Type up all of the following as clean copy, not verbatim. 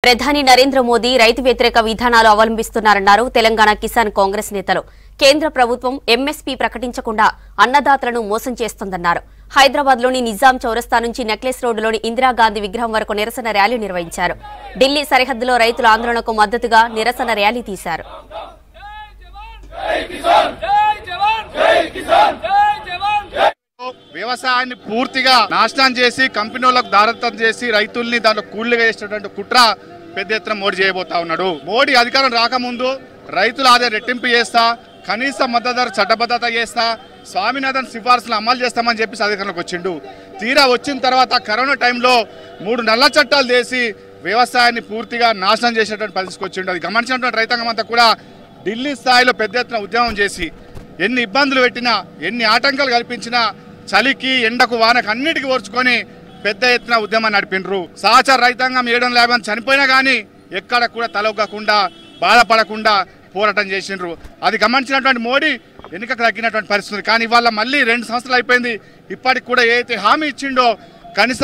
ప్రధాని నరేంద్ర మోదీ రైతు వ్యతిరేక విధానాలు అవలంబిస్తున్నారన్నారు తెలంగాణ కిసాన్ కాంగ్రెస్ నేతలు. కేంద్ర ప్రభుత్వం ఎంఎస్పీ ప్రకటించకుండా అన్నదాతలను మోసం చేస్తోందన్నారు. హైదరాబాద్లోని నిజాం చౌరస్తా నుంచి నెక్లెస్ రోడ్డులోని ఇందిరాగాంధీ విగ్రహం వరకు నిరసన ర్యాలీ నిర్వహించారు. ఢిల్లీ సరిహద్దులో రైతుల ఆందోళనకు మద్దతుగా నిరసన ర్యాలీ తీశారు. వ్యవసాయాన్ని పూర్తిగా నాశనం చేసి కంపెనీలకు దారదత్తం చేసి రైతుల్ని దాంట్లో కూలీగా చేసేటువంటి కుట్ర పెద్ద ఎత్తున మోడీ చేయబోతా ఉన్నాడు. మోడీ అధికారం రాకముందు రైతుల ఆదాయం రెట్టింపు చేస్తా, కనీస మద్దతు ధర చట్టబద్ధత చేస్తా, స్వామినాథన్ సిఫార్సులు అమలు చేస్తామని చెప్పి అధికారంలోకి వచ్చిండు. తీరా వచ్చిన తర్వాత కరోనా టైంలో 3 నల్ల చట్టాలు చేసి వ్యవసాయాన్ని పూర్తిగా నాశనం చేసేటువంటి పరిస్థితికి వచ్చిండు. అది గమనించినటువంటి రైతాంగం అంతా కూడా ఢిల్లీ స్థాయిలో పెద్ద ఎత్తున ఉద్యమం చేసి ఎన్ని ఇబ్బందులు పెట్టినా, ఎన్ని ఆటంకాలు కల్పించినా, చలికి ఎండకు వానకు అన్నిటికీ ఓర్చుకొని పెద్ద ఎత్తున ఉద్యమాన్ని నడిపిండ్రు. సహచార రైతాంగం 750 మంది చనిపోయినా కానీ ఎక్కడ కూడా తలొగ్గకుండా బాధపడకుండా పోరాటం చేసిండ్రు. అది గమనించినటువంటి మోడీ వెనుకకు తగ్గినటువంటి పరిస్థితి. కానీ ఇవాళ మళ్ళీ 2 సంవత్సరాలు అయిపోయింది. ఇప్పటికి కూడా ఏదైతే హామీ ఇచ్చిండో కనీస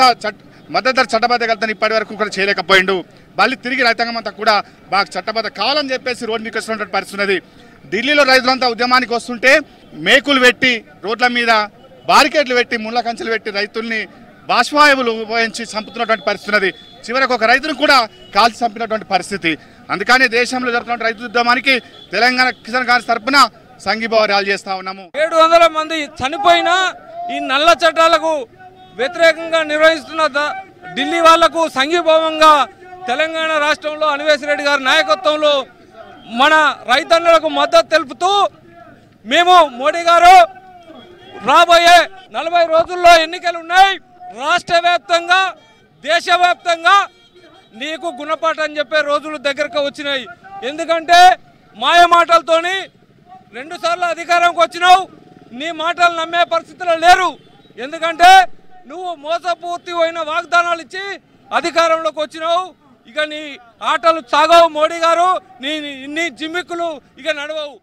మద్దతు ధర చట్టబద్ధత ఇప్పటి వరకు కూడా చేయలేకపోయిండు. మళ్ళీ తిరిగి రైతాంగం అంతా కూడా బాగా చట్టబద్ధ కావాలని చెప్పేసి రోడ్డు మీకు వస్తున్నటువంటి పరిస్థితి ఉన్నది. ఢిల్లీలో రైతులంతా ఉద్యమానికి వస్తుంటే మేకులు పెట్టి రోడ్ల మీద బారికేడ్లు పెట్టి ముళ్ళ కంచెలు పెట్టి రైతుల్ని బాష్పాయువులు ఉపయోగించి చంపుతున్నటువంటి పరిస్థితి ఉన్నది. చివరికి ఒక రైతును కూడా కాల్చి చంపినటువంటి పరిస్థితి. అందుకని దేశంలో జరుగుతున్న రైతు ఉద్యమానికి తెలంగాణ కిసాన్ కాంగ్రెస్ తరఫున సంఘీభావ ర్యాలీ చేస్తా ఉన్నాము. 700 మంది చనిపోయిన ఈ నల్ల చట్టాలకు వ్యతిరేకంగా నిర్వహిస్తున్న ఢిల్లీ వాళ్లకు సంఘీభావంగా తెలంగాణ రాష్ట్రంలో అనివేశ్ రెడ్డి గారి నాయకత్వంలో మన రైతన్నలకు మద్దతు తెలుపుతూ మేము మోడీ గారు రాబోయే 40 రోజుల్లో ఎన్నికలు ఉన్నాయి, రాష్ట్ర వ్యాప్తంగా దేశవ్యాప్తంగా నీకు గుణపాఠం చెప్పే రోజులు దగ్గరకు వచ్చినాయి. ఎందుకంటే మాయ మాటలతోని 2 సార్లు అధికారంకి వచ్చినావు, నీ మాటలు నమ్మే పరిస్థితుల్లో లేరు. ఎందుకంటే నువ్వు మోసపూర్తిమైన వాగ్దానాలు ఇచ్చి అధికారంలోకి వచ్చినావు. ఇక నీ ఆటలు సాగవు మోడీ గారు, నీ జిమ్మిక్కులు ఇక నడవవు.